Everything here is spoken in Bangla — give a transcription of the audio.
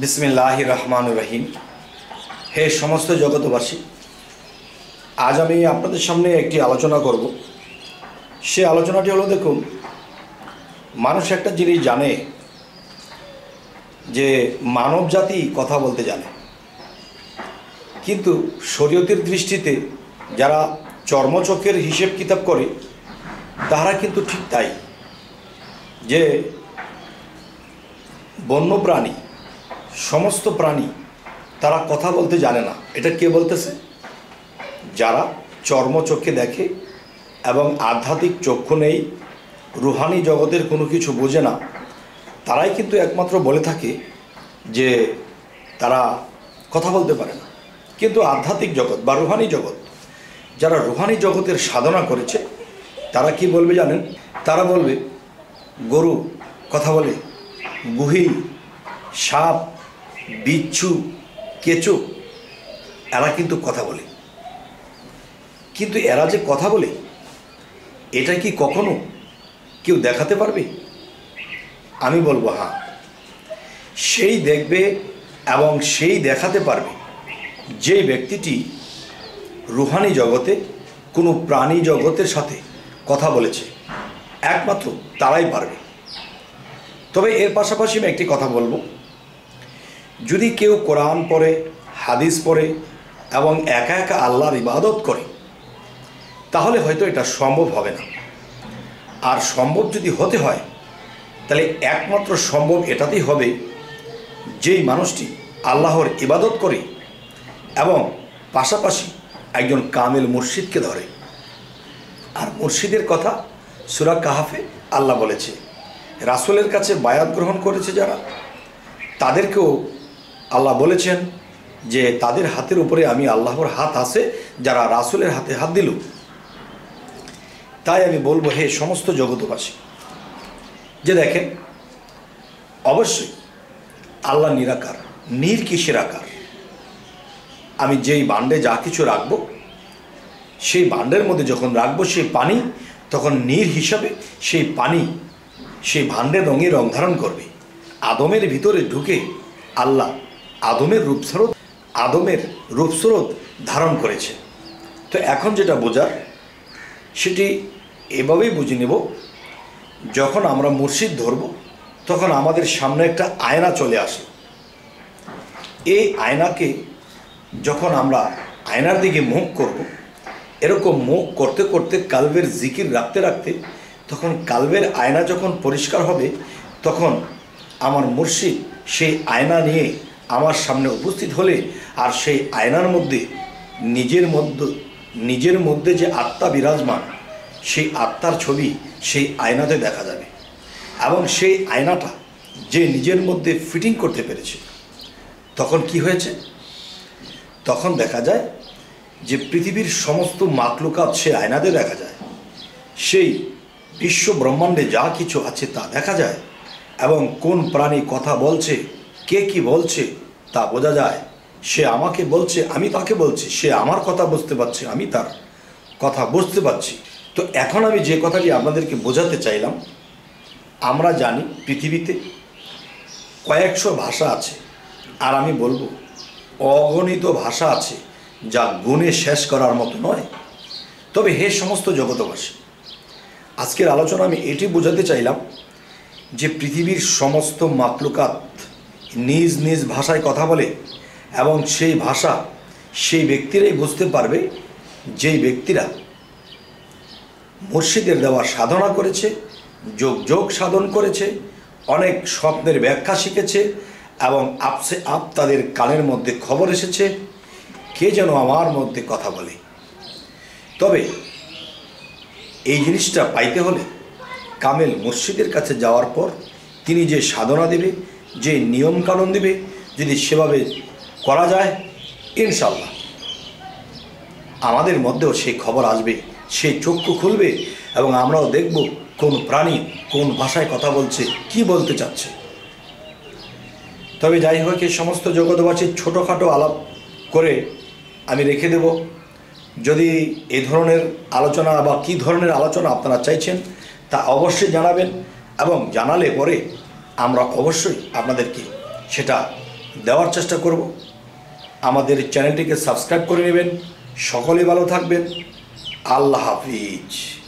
বিসমিল্লাহির রহমানির রহিম। হে সমস্ত জগতবাসী, আজ আমি আপনাদের সামনে একটি আলোচনা করব। সে আলোচনাটি হলো, দেখুন, মানুষ একটা জিনিস জানে যে মানব জাতি কথা বলতে জানে, কিন্তু শরীয়তের দৃষ্টিতে যারা চর্মচক্ষের হিসেব কিতাব করে তারা কিন্তু ঠিক তাই, যে বন্যপ্রাণী, সমস্ত প্রাণী তারা কথা বলতে জানে না। এটা কে বলতেছে? যারা চর্মচক্ষে দেখে এবং আধ্যাত্মিক চক্ষু নেই, রুহানি জগতের কোনো কিছু বোঝে না, তারাই কিন্তু একমাত্র বলে থাকে যে তারা কথা বলতে পারে না। কিন্তু আধ্যাত্মিক জগৎ বা রুহানি জগৎ, যারা রুহানি জগতের সাধনা করেছে, তারা কি বলবে জানেন? তারা বলবে গরু কথা বলে, গুহিল, সাপ, বিচ্ছু, কেঁচো, এরা কিন্তু কথা বলে। কিন্তু এরা যে কথা বলে, এটা কি কখনো কেউ দেখাতে পারবে? আমি বলবো হ্যাঁ, সেই দেখবে এবং সেই দেখাতে পারবে যে ব্যক্তিটি রুহানি জগতে কোনো প্রাণী জগতের সাথে কথা বলেছে, একমাত্র তারাই পারবে। তবে এর পাশাপাশি আমি একটি কথা বলবো, যদি কেউ কোরআন পড়ে, হাদিস পড়ে এবং একা একা আল্লাহর ইবাদত করে, তাহলে হয়তো এটা সম্ভব হবে না। আর সম্ভব যদি হতে হয়, তাহলে একমাত্র সম্ভব এটাতেই হবে যেই মানুষটি আল্লাহর ইবাদত করে এবং পাশাপাশি একজন কামেল মুর্শিদকে ধরে। আর মুর্শিদের কথা সূরা কাহাফে আল্লাহ বলেছে, রাসূলের কাছে বায়াত গ্রহণ করেছে যারা, তাদেরকেও আল্লাহ বলেছেন যে তাদের হাতের উপরে আমি আল্লাহর হাত আছে যারা রাসূলের হাতে হাত দিল। তাই আমি বলবো, হে সমস্ত জগতবাসী, যে দেখেন, অবশ্যই আল্লাহ নিরাকার, কিসের আকার। আমি যেই বান্ডে যা কিছু রাখবো, সেই বান্ডের মধ্যে যখন রাখবো সেই পানি, তখন হিসাবে সেই পানি সেই ভাণ্ডের রঙে রং ধারণ করবে। আদমের ভিতরে ঢুকে আল্লাহ আদমের রূপস্রোত ধারণ করেছে। তো এখন যেটা বোঝার, সেটি এভাবেই বুঝে নেব, যখন আমরা মুর্শিদ ধরব, তখন আমাদের সামনে একটা আয়না চলে আসে। এই আয়নাকে যখন আমরা আয়নার দিকে মুখ করব, এরকম মুখ করতে করতে কালবের জিকির রাখতে রাখতে, তখন কালবের আয়না যখন পরিষ্কার হবে, তখন আমার মুর্শিদ সেই আয়না নিয়ে আমার সামনে উপস্থিত হলে, আর সেই আয়নার মধ্যে নিজের মধ্যে যে আত্মা বিরাজমান, সেই আত্মার ছবি সেই আয়নাতে দেখা যাবে। এবং সেই আয়নাটা যে নিজের মধ্যে ফিটিং করতে পেরেছে, তখন কি হয়েছে? তখন দেখা যায় যে পৃথিবীর সমস্ত মাখলুকাত সে আয়নাতে দেখা যায়। সেই বিশ্ব ব্রহ্মাণ্ডে যা কিছু আছে তা দেখা যায়, এবং কোন প্রাণী কথা বলছে, কে কি বলছে তা বোঝা যায়। সে আমাকে বলছে, আমি তাকে বলছি, সে আমার কথা বুঝতে পারছে, আমি তার কথা বুঝতে পারছি। তো এখন আমি যে কথাটি আপনাদেরকে বোঝাতে চাইলাম, আমরা জানি পৃথিবীতে কয়েকশো ভাষা আছে, আর আমি বলবো অগণিত ভাষা আছে, যা গুণে শেষ করার মতো নয়। তবে হে সমস্ত জগতবাসী, আজকের আলোচনা আমি এটি বোঝাতে চাইলাম যে পৃথিবীর সমস্ত মাখলুকাত নিজ নিজ ভাষায় কথা বলে, এবং সেই ভাষা সেই ব্যক্তিরাই বুঝতে পারবে যেই ব্যক্তিরা মুর্শিদের দেওয়া সাধনা করেছে, যোগ সাধন করেছে, অনেক স্বপ্নের ব্যাখ্যা শিখেছে, এবং আপসে আপ তাদের কানের মধ্যে খবর এসেছে, কে যেন আমার মধ্যে কথা বলে। তবে এই জিনিসটা পাইতে হলে কামেল মুর্শিদের কাছে যাওয়ার পর তিনি যে সাধনা দেবে, যে নিয়মকানুন দেবে, যদি সেভাবে করা যায়, ইনশাল্লাহ আমাদের মধ্যেও সেই খবর আসবে, সেই চক্ষু খুলবে, এবং আমরাও দেখব কোন প্রাণী কোন ভাষায় কথা বলছে, কি বলতে চাচ্ছে। তবে যাই হোক, এই সমস্ত জগতবাসীর ছোটোখাটো আলাপ করে আমি রেখে দেব। যদি এই ধরনের আলোচনা বা কী ধরনের আলোচনা আপনারা চাইছেন, তা অবশ্যই জানাবেন, এবং জানালে পরে আমরা অবশ্যই আপনাদেরকে সেটা দেওয়ার চেষ্টা করব। আমাদের চ্যানেলটিকে সাবস্ক্রাইব করে নেবেন। সকলে ভালো থাকবেন। আল্লাহ হাফিজ।